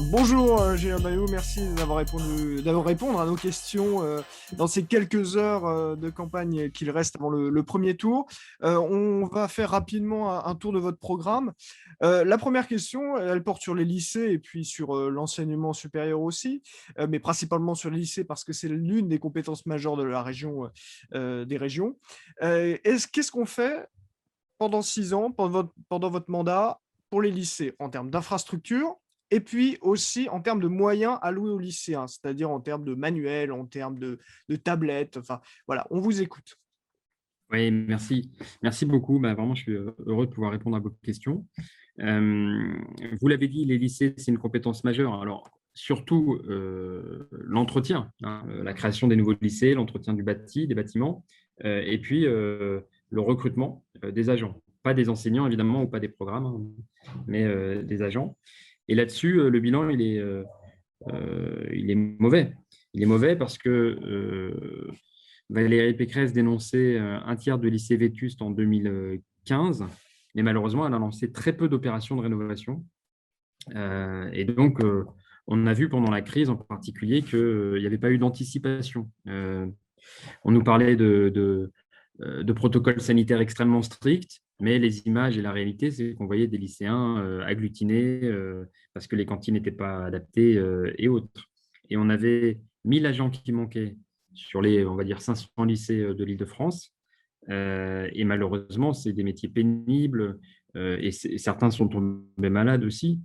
Bonjour Gilles Bayou, merci d'avoir répondre à nos questions dans ces quelques heures de campagne qu'il reste avant le premier tour. On va faire rapidement un tour de votre programme. La première question, elle porte sur les lycées et puis sur l'enseignement supérieur aussi, mais principalement sur les lycées parce que c'est l'une des compétences majeures de la région, des régions. Qu'est-ce qu'on fait pendant 6 ans, pendant votre mandat, pour les lycées, en termes d'infrastructure, et puis aussi en termes de moyens alloués aux lycéens, c'est-à-dire en termes de manuels, en termes de tablettes, enfin voilà, on vous écoute. Oui, merci. Merci beaucoup. Vraiment, je suis heureux de pouvoir répondre à vos questions. Vous l'avez dit, les lycées, c'est une compétence majeure. Alors, surtout l'entretien, la création des nouveaux lycées, l'entretien du bâti, des bâtiments, et puis le recrutement des agents. Pas des enseignants, évidemment, ou pas des programmes, mais des agents. Et là-dessus, le bilan, il est mauvais. Il est mauvais parce que Valérie Pécresse dénonçait un tiers de lycées vétustes en 2015, mais malheureusement, elle a lancé très peu d'opérations de rénovation. Et donc, on a vu pendant la crise en particulier qu'il n'y avait pas eu d'anticipation. On nous parlait de protocoles sanitaires extrêmement stricts, mais les images et la réalité, c'est qu'on voyait des lycéens agglutinés parce que les cantines n'étaient pas adaptées et autres. Et on avait 1000 agents qui manquaient sur les, on va dire, 500 lycées de l'Île-de-France. Et malheureusement, c'est des métiers pénibles et certains sont tombés malades aussi.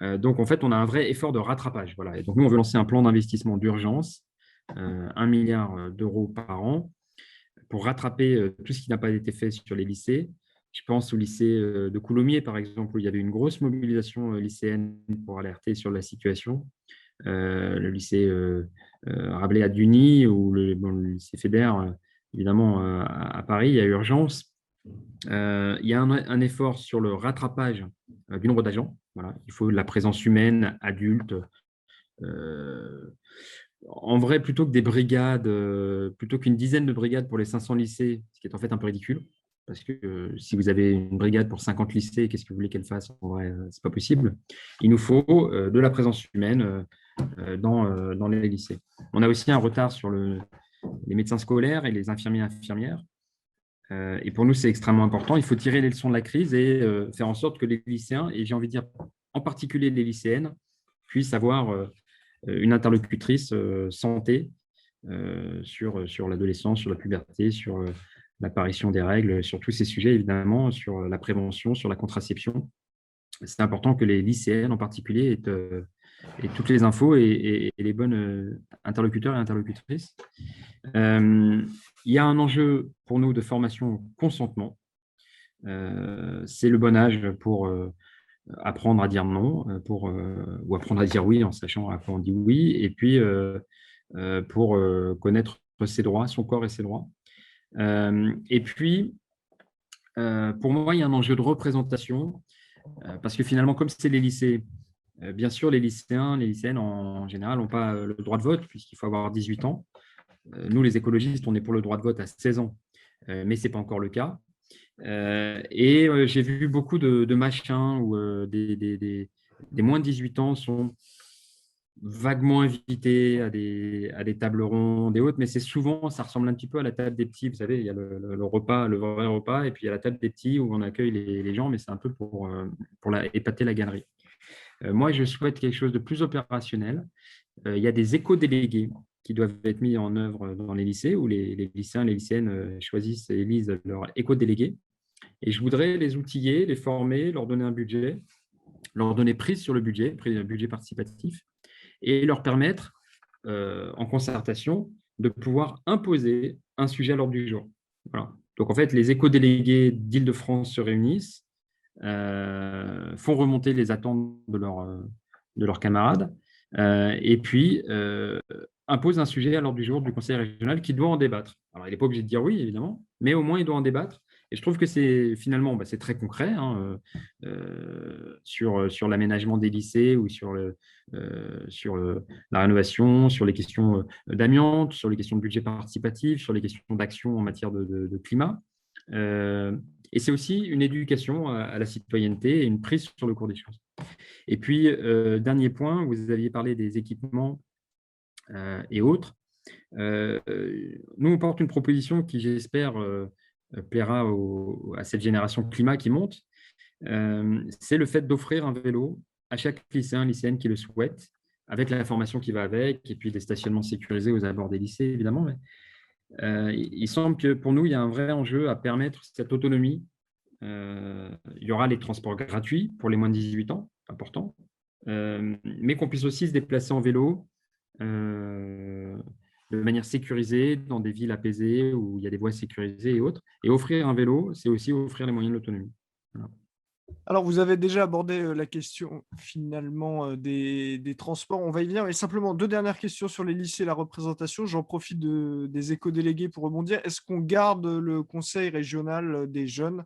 Donc, en fait, on a un vrai effort de rattrapage. Voilà. Et donc, nous, on veut lancer un plan d'investissement d'urgence, 1 milliard d'euros par an, pour rattraper tout ce qui n'a pas été fait sur les lycées. Je pense au lycée de Coulommiers, par exemple, où il y avait une grosse mobilisation lycéenne pour alerter sur la situation. Le lycée Rabelais à Duny ou le lycée Fédère, évidemment, à Paris, il y a urgence. Il y a un effort sur le rattrapage du nombre d'agents. Voilà. Il faut de la présence humaine, adulte. En vrai, plutôt que des brigades, plutôt qu'une dizaine de brigades pour les 500 lycées, ce qui est en fait un peu ridicule, parce que si vous avez une brigade pour 50 lycées, qu'est-ce que vous voulez qu'elle fasse? En vrai, c'est pas possible. Il nous faut de la présence humaine dans les lycées. On a aussi un retard sur les médecins scolaires et les infirmiers et infirmières. Et pour nous, c'est extrêmement important. Il faut tirer les leçons de la crise et faire en sorte que les lycéens, et j'ai envie de dire en particulier les lycéennes, puissent avoir une interlocutrice santé sur l'adolescence, sur la puberté, sur l'apparition des règles, sur tous ces sujets, évidemment, sur la prévention, sur la contraception. C'est important que les lycéennes en particulier aient toutes les infos et les bonnes interlocuteurs et interlocutrices. Il y a un enjeu pour nous de formation consentement. C'est le bon âge pour apprendre à dire non, ou apprendre à dire oui en sachant à quoi on dit oui, et puis pour connaître ses droits, son corps et ses droits. Et puis, pour moi, il y a un enjeu de représentation, parce que finalement, comme c'est les lycées, bien sûr, les lycéens, les lycéennes en général n'ont pas le droit de vote, puisqu'il faut avoir 18 ans. Nous, les écologistes, on est pour le droit de vote à 16 ans, mais ce n'est pas encore le cas. Et j'ai vu beaucoup de machins où des moins de 18 ans sont vaguement invités à des tables rondes et autres, mais c'est souvent, ça ressemble un petit peu à la table des petits. Vous savez, il y a le repas, le vrai repas, et puis il y a la table des petits où on accueille les gens, mais c'est un peu pour épater la galerie. Moi, je souhaite quelque chose de plus opérationnel. Il y a des éco-délégués qui doivent être mis en œuvre dans les lycées, où les lycéens, les lycéennes choisissent et élisent leurs éco-délégués. Et je voudrais les outiller, les former, leur donner un budget, leur donner prise sur le budget, un budget participatif, et leur permettre, en concertation, de pouvoir imposer un sujet à l'ordre du jour. Voilà. Donc, en fait, les éco-délégués d'Île-de-France se réunissent, font remonter les attentes de leurs camarades, et puis imposent un sujet à l'ordre du jour du conseil régional qui doit en débattre. Alors, il n'est pas obligé de dire oui, évidemment, mais au moins, il doit en débattre. Et je trouve que c'est finalement, c'est très concret sur l'aménagement des lycées ou sur la rénovation, sur les questions d'amiante, sur les questions de budget participatif, sur les questions d'action en matière de climat. Et c'est aussi une éducation à la citoyenneté et une prise sur le cours des choses. Et puis, dernier point, vous aviez parlé des équipements et autres. Nous, on porte une proposition qui, j'espère, plaira à cette génération climat qui monte. C'est le fait d'offrir un vélo à chaque lycéen, lycéenne qui le souhaite, avec la formation qui va avec, et puis des stationnements sécurisés aux abords des lycées, évidemment. Mais, il semble que pour nous, il y a un vrai enjeu à permettre cette autonomie. Il y aura les transports gratuits pour les moins de 18 ans, important, mais qu'on puisse aussi se déplacer en vélo de manière sécurisée, dans des villes apaisées où il y a des voies sécurisées et autres. Et offrir un vélo, c'est aussi offrir les moyens de l'autonomie. Voilà. Alors, vous avez déjà abordé la question finalement des transports. On va y venir. Mais simplement, deux dernières questions sur les lycées et la représentation. J'en profite des éco-délégués pour rebondir. Est-ce qu'on garde le conseil régional des jeunes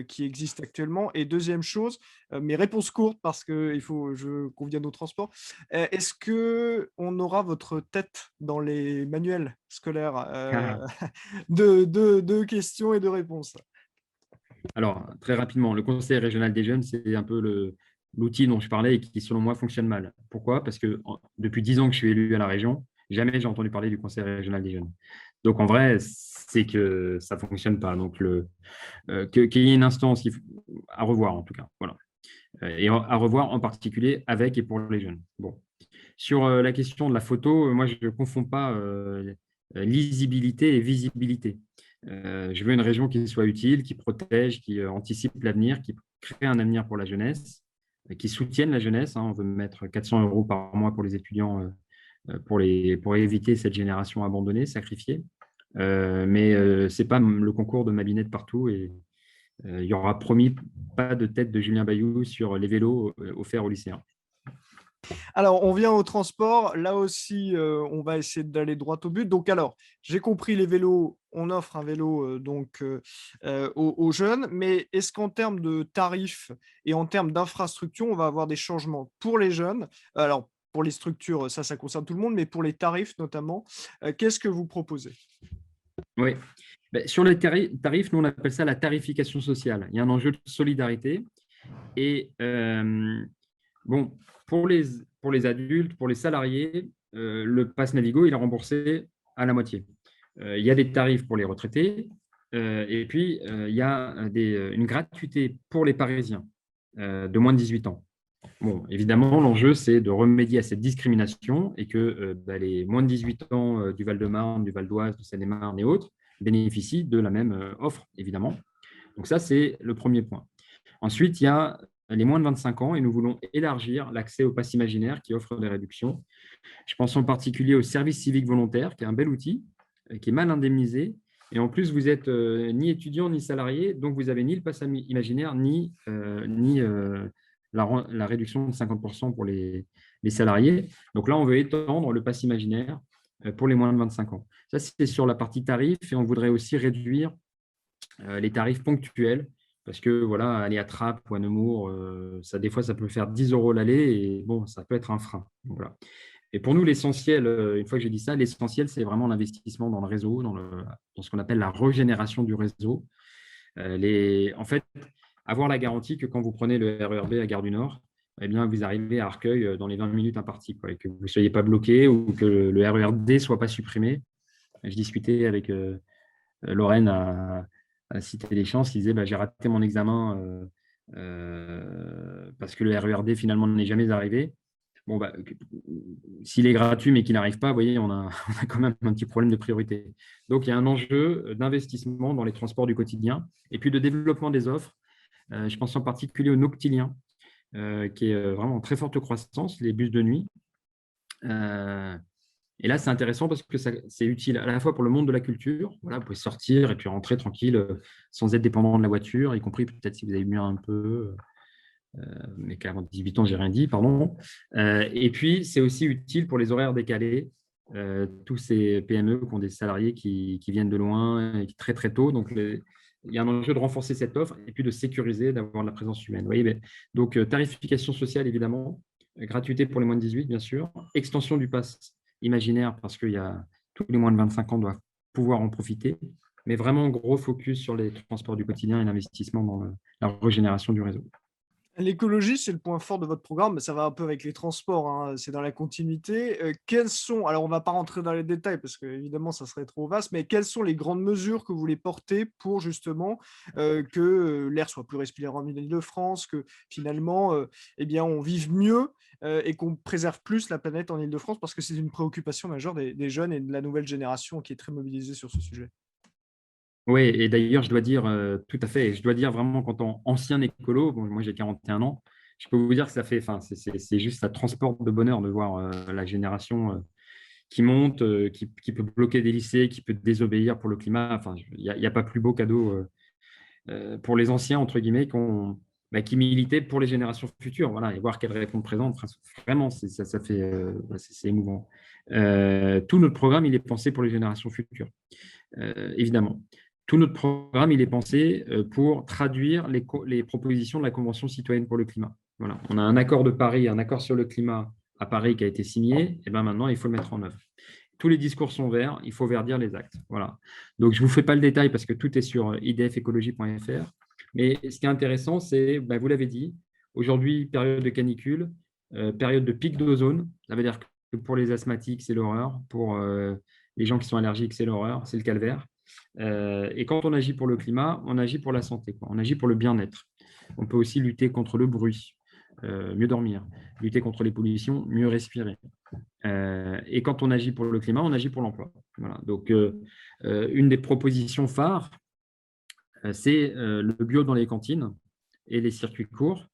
qui existe actuellement? Et deuxième chose, mes réponses courtes parce qu'il faut qu'on vienne au transport. Est-ce qu'on aura votre tête dans les manuels scolaires? Deux questions et deux réponses. Alors, très rapidement, le conseil régional des jeunes, c'est un peu l'outil dont je parlais et qui, selon moi, fonctionne mal. Pourquoi? Parce que depuis 10 ans que je suis élu à la région, jamais j'ai entendu parler du conseil régional des jeunes. Donc, en vrai, c'est que ça ne fonctionne pas. Donc, qu'il y ait une instance à revoir, en tout cas. Voilà. Et à revoir en particulier avec et pour les jeunes. Bon. Sur la question de la photo, moi, je ne confonds pas lisibilité et visibilité. Je veux une région qui soit utile, qui protège, qui anticipe l'avenir, qui crée un avenir pour la jeunesse, qui soutienne la jeunesse. On veut mettre 400 € par mois pour les étudiants pour éviter cette génération abandonnée, sacrifiée. Mais ce n'est pas le concours de ma binette partout. Et il y aura promis pas de tête de Julien Bayou sur les vélos offerts aux lycéens. Alors, on vient au transport. Là aussi, on va essayer d'aller droit au but. Donc, alors, j'ai compris les vélos. On offre un vélo aux jeunes. Mais est-ce qu'en termes de tarifs et en termes d'infrastructure, on va avoir des changements pour les jeunes? Alors, pour les structures, ça concerne tout le monde, mais pour les tarifs notamment, qu'est-ce que vous proposez? Oui. Sur les tarifs, nous, on appelle ça la tarification sociale. Il y a un enjeu de solidarité. Et bon, pour les adultes, pour les salariés, le pass Navigo, il est remboursé à la moitié. Il y a des tarifs pour les retraités. Et puis, il y a une gratuité pour les Parisiens de moins de 18 ans. Bon, évidemment, l'enjeu, c'est de remédier à cette discrimination et que les moins de 18 ans du Val-de-Marne, du Val-d'Oise, de Seine-et-Marne et autres bénéficient de la même offre, évidemment. Donc ça, c'est le premier point. Ensuite, il y a les moins de 25 ans et nous voulons élargir l'accès au pass imaginaire qui offre des réductions. Je pense en particulier au service civique volontaire, qui est un bel outil, qui est mal indemnisé. Et en plus, vous n'êtes ni étudiant ni salarié, donc vous n'avez ni le pass imaginaire, ni la réduction de 50% pour les salariés. Donc là, on veut étendre le pass imaginaire pour les moins de 25 ans. Ça, c'est sur la partie tarif. Et on voudrait aussi réduire les tarifs ponctuels. Parce que voilà, aller à Trappes ou à Nemours, des fois, ça peut faire 10 € l'aller et bon, ça peut être un frein. Donc, voilà. Et pour nous, l'essentiel, une fois que j'ai dit ça, l'essentiel, c'est vraiment l'investissement dans le réseau, dans ce qu'on appelle la régénération du réseau. En fait, avoir la garantie que quand vous prenez le RERB à Gare du Nord, eh bien, vous arrivez à Arcueil dans les 20 minutes imparties, et que vous ne soyez pas bloqué ou que le RERD ne soit pas supprimé. Je discutais avec Lorraine à Cité des Champs, qui disait j'ai raté mon examen parce que le RERD finalement n'est jamais arrivé. Bon, s'il est gratuit mais qu'il n'arrive pas, vous voyez, on a quand même un petit problème de priorité. Donc, il y a un enjeu d'investissement dans les transports du quotidien et puis de développement des offres. Je pense en particulier au Noctilien, qui est vraiment en très forte croissance, les bus de nuit. Et là, c'est intéressant parce que c'est utile à la fois pour le monde de la culture. Voilà, vous pouvez sortir et puis rentrer tranquille sans être dépendant de la voiture, y compris peut-être si vous avez bu un peu, mais qu'avant 18 ans, j'ai rien dit, pardon. Et puis, c'est aussi utile pour les horaires décalés. Tous ces PME qui ont des salariés qui viennent de loin et très, très tôt. Donc, il y a un enjeu de renforcer cette offre et puis de sécuriser, d'avoir de la présence humaine. Vous voyez, donc, tarification sociale, évidemment. Gratuité pour les moins de 18, bien sûr. Extension du pass imaginaire parce que tous les moins de 25 ans doivent pouvoir en profiter. Mais vraiment, gros focus sur les transports du quotidien et l'investissement dans la régénération du réseau. L'écologie, c'est le point fort de votre programme, mais ça va un peu avec les transports, hein, c'est dans la continuité. Quelles sont alors on va pas rentrer dans les détails parce qu'évidemment ça serait trop vaste, mais quelles sont les grandes mesures que vous voulez porter pour justement, que, l'air soit plus respiré en Île-de-France, que finalement, eh bien on vive mieux, et qu'on préserve plus la planète en Île-de-France? Parce que c'est une préoccupation majeure des jeunes et de la nouvelle génération qui est très mobilisée sur ce sujet. Oui, et d'ailleurs, je dois dire, tout à fait, je dois dire vraiment qu'en tant ancien écolo, bon, moi j'ai 41 ans, je peux vous dire que ça fait, enfin, c'est juste, ça transporte de bonheur de voir la génération qui monte, qui peut bloquer des lycées, qui peut désobéir pour le climat. Enfin, il y a pas plus beau cadeau pour les anciens, entre guillemets, qui militaient pour les générations futures. Voilà, et voir qu'elles répondent présentes, vraiment, ça fait, c'est émouvant. Tout notre programme, il est pensé pour les générations futures, évidemment. Tout notre programme, il est pensé pour traduire les propositions de la Convention citoyenne pour le climat. Voilà. On a un accord de Paris, un accord sur le climat à Paris qui a été signé, et bien maintenant, il faut le mettre en œuvre. Tous les discours sont verts, il faut verdir les actes. Voilà. Donc, je ne vous fais pas le détail parce que tout est sur idfecologie.fr. Mais ce qui est intéressant, c'est, vous l'avez dit, aujourd'hui, période de canicule, période de pic d'ozone. Ça veut dire que pour les asthmatiques, c'est l'horreur. Pour les gens qui sont allergiques, c'est l'horreur, c'est le calvaire. Et quand on agit pour le climat, on agit pour la santé, quoi. On agit pour le bien-être. On peut aussi lutter contre le bruit, mieux dormir, lutter contre les pollutions, mieux respirer. Et quand on agit pour le climat, on agit pour l'emploi. Voilà. Donc, une des propositions phares, c'est le bio dans les cantines et les circuits courts.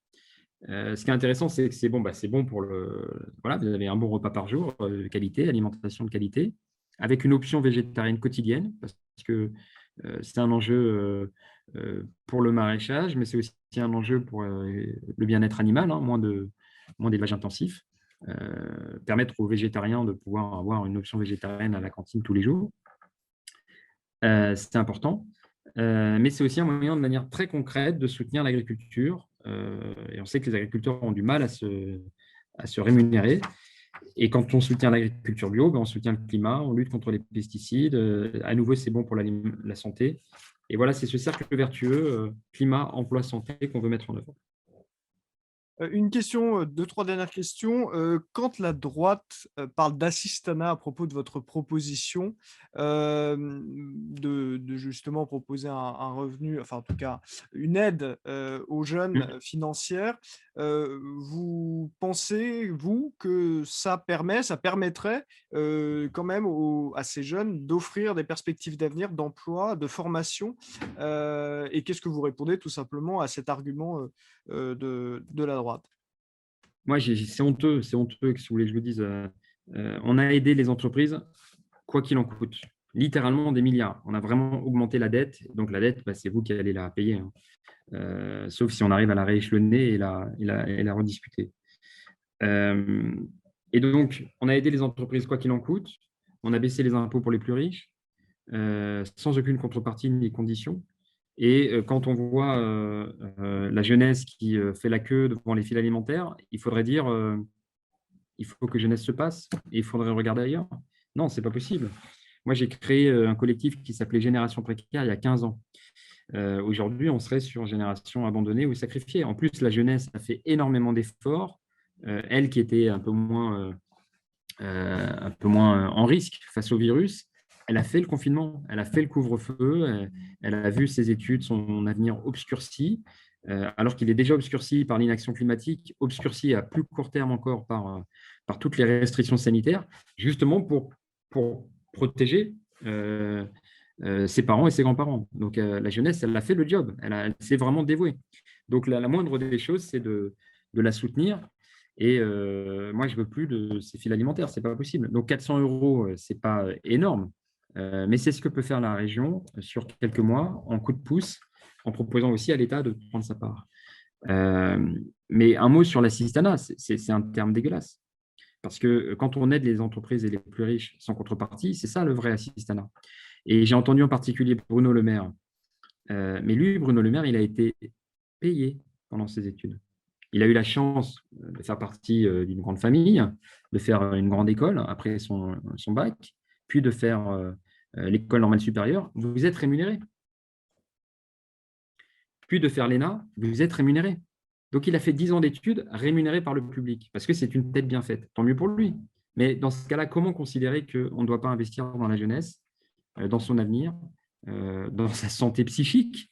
Ce qui est intéressant, c'est que c'est bon pour le. Voilà, vous avez un bon repas par jour de qualité, alimentation de qualité, avec une option végétarienne quotidienne, parce que c'est un enjeu pour le maraîchage, mais c'est aussi un enjeu pour le bien-être animal, hein, moins d'élevage intensif. Permettre aux végétariens de pouvoir avoir une option végétarienne à la cantine tous les jours. C'est important. Mais c'est aussi un moyen de manière très concrète de soutenir l'agriculture. Et on sait que les agriculteurs ont du mal à se rémunérer. Et quand on soutient l'agriculture bio, on soutient le climat, on lutte contre les pesticides. À nouveau, c'est bon pour la santé. Et voilà, c'est ce cercle vertueux, climat, emploi, santé, qu'on veut mettre en œuvre. Une question, 2-3 dernières questions. Quand la droite, parle d'assistanat à propos de votre proposition, de justement proposer un revenu, enfin en tout cas une aide, aux jeunes, financière, vous pensez, vous, que ça permettrait, quand même à ces jeunes d'offrir des perspectives d'avenir, d'emploi, de formation? Et qu'est-ce que vous répondez tout simplement à cet argument, de la droite? Moi, c'est honteux que si vous voulez que je vous dise. On a aidé les entreprises, quoi qu'il en coûte, littéralement des milliards. On a vraiment augmenté la dette. Donc, la dette, c'est vous qui allez la payer, hein. Sauf si on arrive à la rééchelonner et la rediscuter. Et donc, on a aidé les entreprises, quoi qu'il en coûte. On a baissé les impôts pour les plus riches, sans aucune contrepartie ni condition. Et quand on voit la jeunesse qui fait la queue devant les files alimentaires, il faudrait dire il faut que jeunesse se passe et il faudrait regarder ailleurs. Non, ce n'est pas possible. Moi, j'ai créé un collectif qui s'appelait Génération Précaire il y a 15 ans. Aujourd'hui, on serait sur Génération Abandonnée ou Sacrifiée. En plus, la jeunesse a fait énormément d'efforts. Elle qui était un peu moins en risque face au virus, elle a fait le confinement, elle a fait le couvre-feu, elle a vu ses études, son avenir obscurci, alors qu'il est déjà obscurci par l'inaction climatique, obscurci à plus court terme encore par toutes les restrictions sanitaires, justement pour protéger ses parents et ses grands-parents. Donc la jeunesse, elle a fait le job, elle s'est vraiment dévouée. Donc la moindre des choses, c'est de la soutenir. Et moi, je ne veux plus de ces fils alimentaires, ce n'est pas possible. Donc 400 €, ce n'est pas énorme, mais c'est ce que peut faire la région sur quelques mois, en coup de pouce, en proposant aussi à l'État de prendre sa part. Mais un mot sur l'assistanat, c'est un terme dégueulasse. Parce que quand on aide les entreprises et les plus riches sans contrepartie, c'est ça le vrai assistanat. Et j'ai entendu en particulier Bruno Le Maire. Mais lui, Bruno Le Maire, il a été payé pendant ses études. Il a eu la chance de faire partie d'une grande famille, de faire une grande école après son bac, puis de faire l'école normale supérieure. Vous êtes rémunéré. Puis de faire l'ENA, vous êtes rémunéré. Donc, il a fait 10 ans d'études rémunérées par le public parce que c'est une tête bien faite. Tant mieux pour lui. Mais dans ce cas-là, comment considérer qu'on ne doit pas investir dans la jeunesse, dans son avenir, dans sa santé psychique,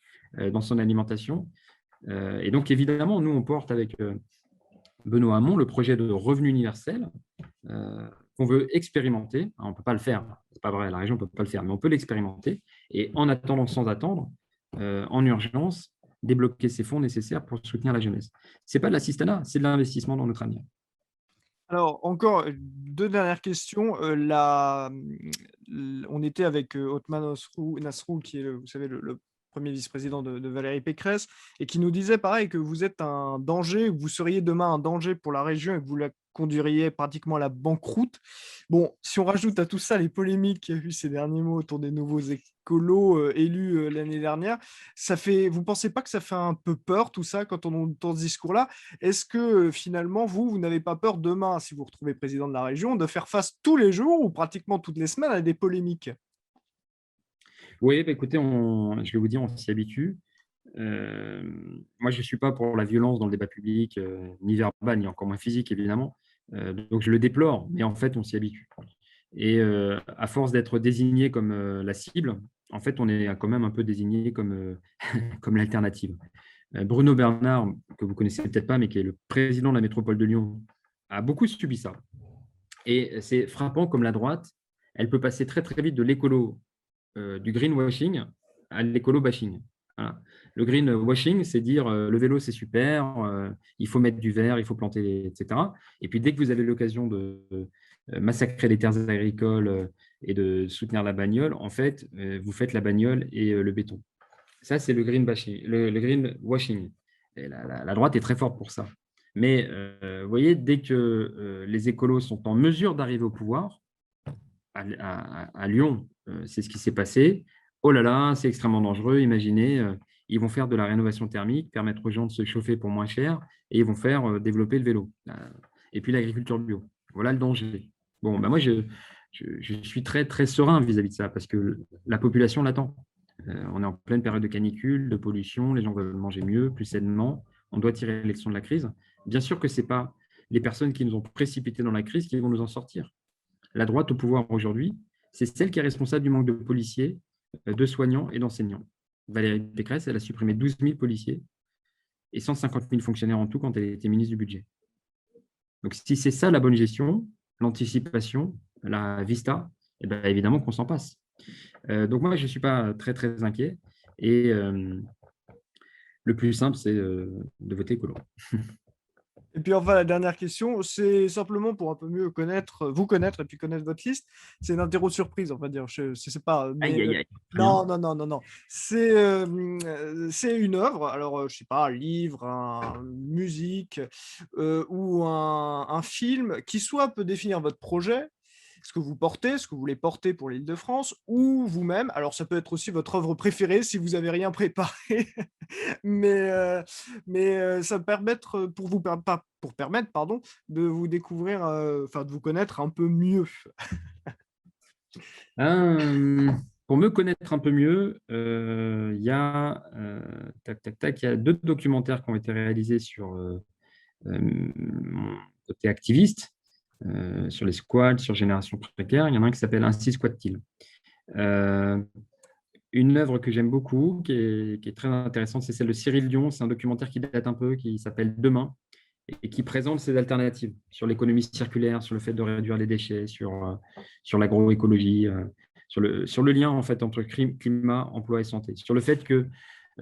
dans son alimentation? Et donc, évidemment, nous, on porte avec Benoît Hamon le projet de revenu universel qu'on veut expérimenter. Alors, on ne peut pas le faire, c'est pas vrai, la région ne peut pas le faire, mais on peut l'expérimenter. Et en attendant, sans attendre, en urgence, débloquer ces fonds nécessaires pour soutenir la jeunesse. Ce n'est pas de l'assistanat, c'est de l'investissement dans notre avenir. Alors, encore 2 dernières questions. On était avec Othman Nasrou, qui est, vous savez, le premier vice-président de Valérie Pécresse, et qui nous disait pareil que vous êtes un danger, vous seriez demain un danger pour la région et que vous la conduiriez pratiquement à la banqueroute. Bon, si on rajoute à tout ça les polémiques qu'il y a eu ces derniers mois autour des nouveaux écolos élus l'année dernière, vous ne pensez pas que ça fait un peu peur tout ça quand on entend ce discours-là? Est-ce que finalement, vous n'avez pas peur demain, si vous vous retrouvez président de la région, de faire face tous les jours ou pratiquement toutes les semaines à des polémiques? Oui, bah, écoutez, je vais vous dire, on s'y habitue. Moi, je ne suis pas pour la violence dans le débat public, ni verbal, ni encore moins physique, évidemment. Donc, je le déplore, mais en fait, on s'y habitue. Et à force d'être désigné comme la cible, en fait, on est quand même un peu désigné comme, comme l'alternative. Bruno Bernard, que vous connaissez peut-être pas, mais qui est le président de la métropole de Lyon, a beaucoup subi ça. Et c'est frappant comme la droite, elle peut passer très très vite de l'écolo, du greenwashing à l'écolo-bashing. Voilà. Le greenwashing, c'est dire le vélo, c'est super, il faut mettre du verre, il faut planter, etc. Et puis, dès que vous avez l'occasion de massacrer les terres agricoles et de soutenir la bagnole, en fait, vous faites la bagnole et le béton. Ça, c'est le greenwashing. Et la droite est très forte pour ça. Mais vous voyez, dès que les écolos sont en mesure d'arriver au pouvoir, à Lyon, c'est ce qui s'est passé. Oh là là, c'est extrêmement dangereux. Imaginez, ils vont faire de la rénovation thermique, permettre aux gens de se chauffer pour moins cher, et ils vont faire développer le vélo. Et puis l'agriculture bio. Voilà le danger. Bon, ben moi, je suis très, très serein vis-à-vis de ça, parce que la population l'attend. On est en pleine période de canicule, de pollution, les gens veulent manger mieux, plus sainement. On doit tirer les leçons de la crise. Bien sûr que ce n'est pas les personnes qui nous ont précipités dans la crise qui vont nous en sortir. La droite au pouvoir aujourd'hui, c'est celle qui est responsable du manque de policiers, de soignants et d'enseignants. Valérie Pécresse, elle a supprimé 12 000 policiers et 150 000 fonctionnaires en tout quand elle était ministre du Budget. Donc, si c'est ça la bonne gestion, l'anticipation, la vista, eh bien, évidemment qu'on s'en passe. Donc, moi, je ne suis pas très, très inquiet. Et le plus simple, c'est de voter écolo. Et puis enfin, la dernière question, c'est simplement pour un peu mieux vous connaître et puis connaître votre liste. C'est une interro surprise, on va dire. Je ne sais pas. Mais, Aïe, aïe, aïe. non, non, non, non, non. C'est une œuvre, alors je ne sais pas, un livre, une musique ou un film qui soit peut définir votre projet, ce que vous portez, ce que vous voulez porter pour l'Île-de-France, ou vous-même. Alors, ça peut être aussi votre œuvre préférée si vous n'avez rien préparé, mais ça peut permettre, pour permettre, pardon, de vous découvrir, enfin, de vous connaître un peu mieux. Pour me connaître un peu mieux, il y a il y a 2 documentaires qui ont été réalisés sur mon côté activiste, sur les squats, sur Génération Précaire. Il y en a un qui s'appelle Ainsi squatte-t-il. Une œuvre que j'aime beaucoup, qui est très intéressante, c'est celle de Cyril Dion. C'est un documentaire qui date un peu, qui s'appelle Demain, et qui présente ces alternatives sur l'économie circulaire, sur le fait de réduire les déchets, sur l'agroécologie, sur le lien en fait entre climat, emploi et santé, sur le fait que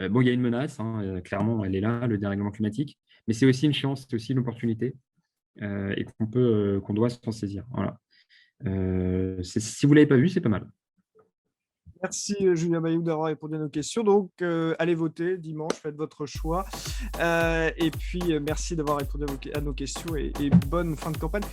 bon, il y a une menace, clairement, elle est là, le dérèglement climatique, mais c'est aussi une chance, c'est aussi une opportunité, et qu'on doit s'en saisir. Voilà. Si vous ne l'avez pas vu, c'est pas mal. Merci Julien Bayou d'avoir répondu à nos questions. Donc, allez voter dimanche, faites votre choix. Et puis, merci d'avoir répondu à nos questions et bonne fin de campagne.